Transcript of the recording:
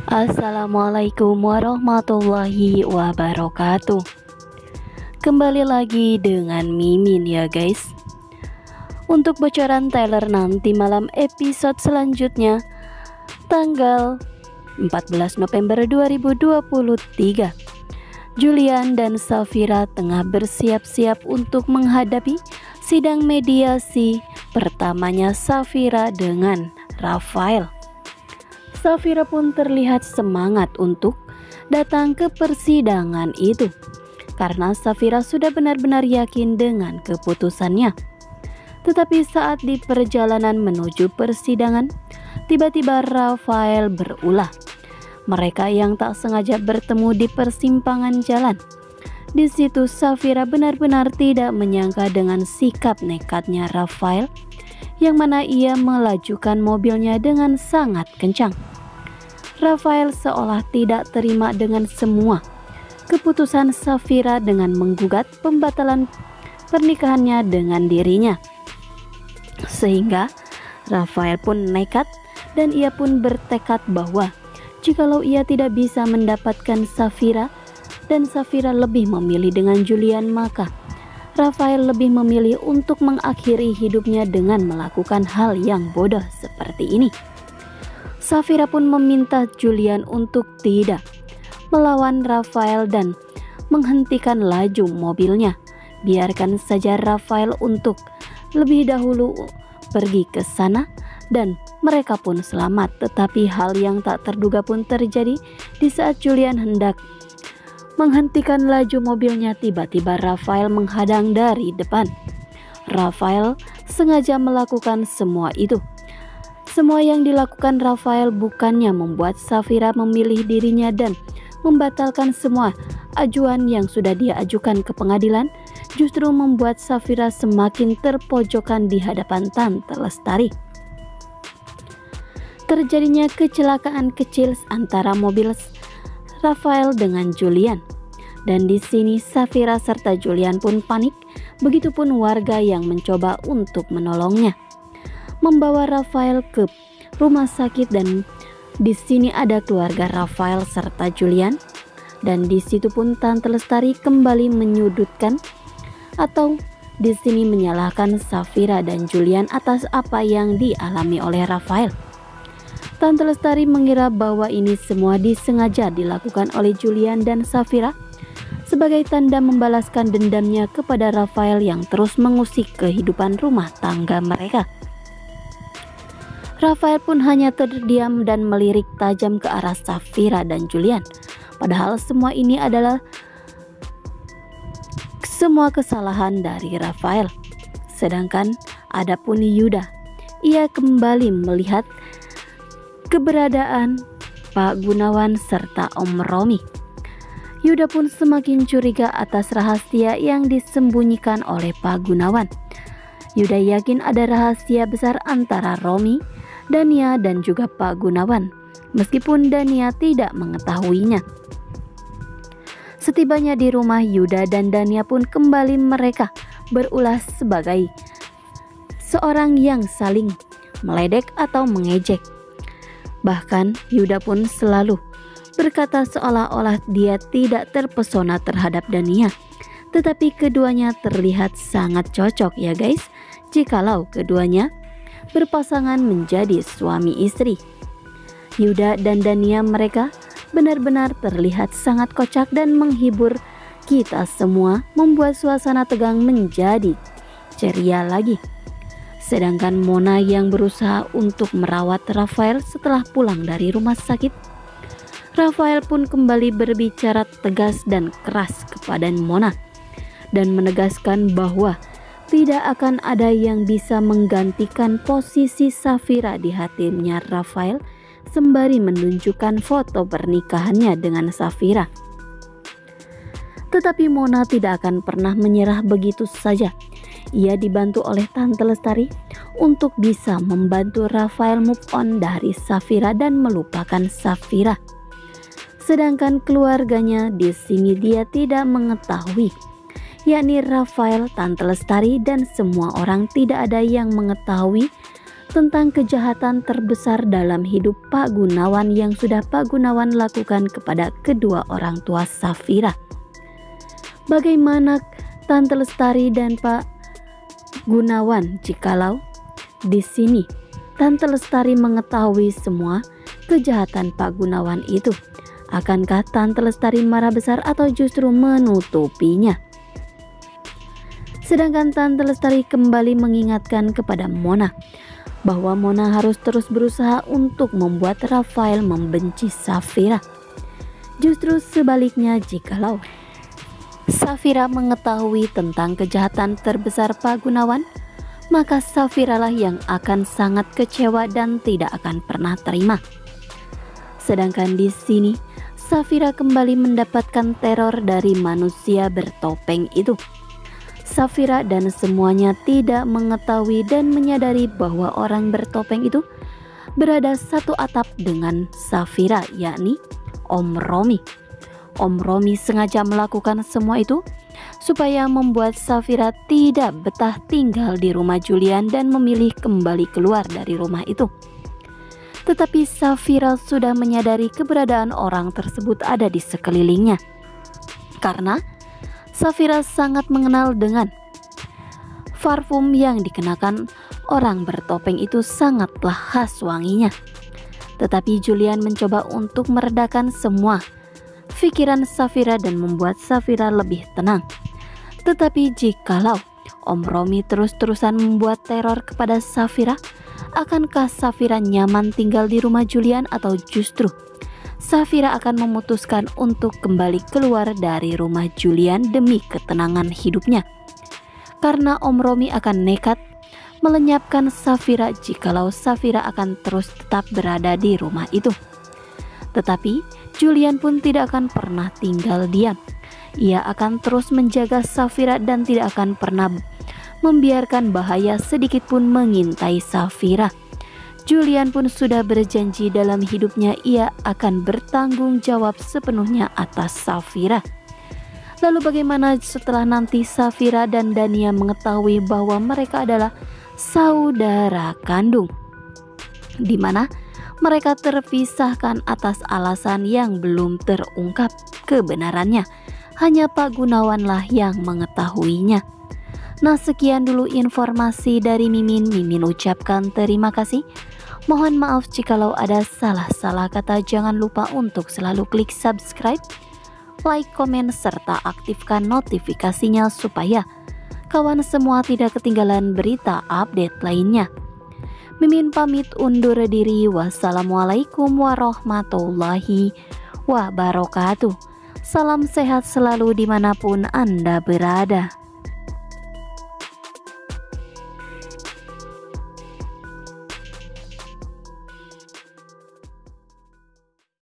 Assalamualaikum warahmatullahi wabarakatuh. Kembali lagi dengan Mimin ya guys. Untuk bocoran trailer nanti malam episode selanjutnya tanggal 14 November 2023, Julian dan Safira tengah bersiap-siap untuk menghadapi sidang mediasi pertamanya Safira dengan Rafael. Safira pun terlihat semangat untuk datang ke persidangan itu karena Safira sudah benar-benar yakin dengan keputusannya. Tetapi saat di perjalanan menuju persidangan, tiba-tiba Rafael berulah. Mereka yang tak sengaja bertemu di persimpangan jalan. Di situ Safira benar-benar tidak menyangka dengan sikap nekatnya Rafael, yang mana ia melajukan mobilnya dengan sangat kencang. Rafael seolah tidak terima dengan semua keputusan Safira dengan menggugat pembatalan pernikahannya dengan dirinya. Sehingga Rafael pun nekat dan ia pun bertekad bahwa jikalau ia tidak bisa mendapatkan Safira dan Safira lebih memilih dengan Julian, maka Rafael lebih memilih untuk mengakhiri hidupnya dengan melakukan hal yang bodoh seperti ini. Safira pun meminta Julian untuk tidak melawan Rafael dan menghentikan laju mobilnya. Biarkan saja Rafael untuk lebih dahulu pergi ke sana dan mereka pun selamat. Tetapi hal yang tak terduga pun terjadi di saat Julian hendak menghentikan laju mobilnya. Tiba-tiba Rafael menghadang dari depan. Rafael sengaja melakukan semua itu. Semua yang dilakukan Rafael bukannya membuat Safira memilih dirinya dan membatalkan semua ajuan yang sudah dia ajukan ke pengadilan, justru membuat Safira semakin terpojokan di hadapan Tante Lestari. Terjadinya kecelakaan kecil antara mobil Rafael dengan Julian, dan di sini Safira serta Julian pun panik, begitupun warga yang mencoba untuk menolongnya, membawa Rafael ke rumah sakit. Dan di sini ada keluarga Rafael serta Julian, dan di situ pun Tante Lestari kembali menyudutkan atau di sini menyalahkan Safira dan Julian atas apa yang dialami oleh Rafael. Tante Lestari mengira bahwa ini semua disengaja dilakukan oleh Julian dan Safira sebagai tanda membalaskan dendamnya kepada Rafael yang terus mengusik kehidupan rumah tangga mereka. Rafael pun hanya terdiam dan melirik tajam ke arah Safira dan Julian. Padahal semua ini adalah semua kesalahan dari Rafael. Sedangkan adapun Yuda, ia kembali melihat keberadaan Pak Gunawan serta Om Romi. Yuda pun semakin curiga atas rahasia yang disembunyikan oleh Pak Gunawan. Yuda yakin ada rahasia besar antara Romi, Dania dan juga Pak Gunawan, meskipun Dania tidak mengetahuinya. Setibanya di rumah, Yuda dan Dania pun kembali mereka berulah sebagai seorang yang saling meledek atau mengejek. Bahkan Yuda pun selalu berkata seolah-olah dia tidak terpesona terhadap Dania. Tetapi keduanya terlihat sangat cocok ya guys, jikalau keduanya berpasangan menjadi suami istri. Yuda dan Dania mereka benar-benar terlihat sangat kocak dan menghibur kita semua, membuat suasana tegang menjadi ceria lagi. Sedangkan Mona yang berusaha untuk merawat Rafael setelah pulang dari rumah sakit, Rafael pun kembali berbicara tegas dan keras kepada Mona dan menegaskan bahwa tidak akan ada yang bisa menggantikan posisi Safira di hatinya Rafael, sembari menunjukkan foto pernikahannya dengan Safira. Tetapi Mona tidak akan pernah menyerah begitu saja. Ia dibantu oleh Tante Lestari untuk bisa membantu Rafael move on dari Safira dan melupakan Safira. Sedangkan keluarganya di sini dia tidak mengetahui, yakni Rafael, Tante Lestari, dan semua orang tidak ada yang mengetahui tentang kejahatan terbesar dalam hidup Pak Gunawan yang sudah Pak Gunawan lakukan kepada kedua orang tua Safira. Bagaimana Tante Lestari dan Pak Gunawan jikalau di sini Tante Lestari mengetahui semua kejahatan Pak Gunawan itu? Akankah Tante Lestari marah besar atau justru menutupinya? Sedangkan Tante Lestari kembali mengingatkan kepada Mona bahwa Mona harus terus berusaha untuk membuat Rafael membenci Safira. Justru sebaliknya, jikalau Safira mengetahui tentang kejahatan terbesar Pak Gunawan, maka Safira lah yang akan sangat kecewa dan tidak akan pernah terima. Sedangkan di sini Safira kembali mendapatkan teror dari manusia bertopeng itu. Safira dan semuanya tidak mengetahui dan menyadari bahwa orang bertopeng itu berada satu atap dengan Safira, yakni Om Romi. Om Romi sengaja melakukan semua itu supaya membuat Safira tidak betah tinggal di rumah Julian dan memilih kembali keluar dari rumah itu. Tetapi Safira sudah menyadari keberadaan orang tersebut ada di sekelilingnya. Karena Safira sangat mengenal dengan parfum yang dikenakan orang bertopeng itu sangatlah khas wanginya. Tetapi Julian mencoba untuk meredakan semua pikiran Safira dan membuat Safira lebih tenang. Tetapi jikalau Om Romi terus-terusan membuat teror kepada Safira, akankah Safira nyaman tinggal di rumah Julian atau justru Safira akan memutuskan untuk kembali keluar dari rumah Julian demi ketenangan hidupnya? Karena Om Romi akan nekat melenyapkan Safira jikalau Safira akan terus tetap berada di rumah itu. Tetapi Julian pun tidak akan pernah tinggal diam. Ia akan terus menjaga Safira dan tidak akan pernah membiarkan bahaya sedikit pun mengintai Safira. Julian pun sudah berjanji dalam hidupnya ia akan bertanggung jawab sepenuhnya atas Safira. Lalu bagaimana setelah nanti Safira dan Dania mengetahui bahwa mereka adalah saudara kandung, di mana mereka terpisahkan atas alasan yang belum terungkap kebenarannya? Hanya Pak Gunawanlah yang mengetahuinya. Nah, sekian dulu informasi dari Mimin. Mimin ucapkan terima kasih. Mohon maaf jikalau ada salah-salah kata. Jangan lupa untuk selalu klik subscribe, like, komen, serta aktifkan notifikasinya supaya kawan semua tidak ketinggalan berita update lainnya. Mimin pamit undur diri. Wassalamualaikum warahmatullahi wabarakatuh. Salam sehat selalu dimanapun Anda berada.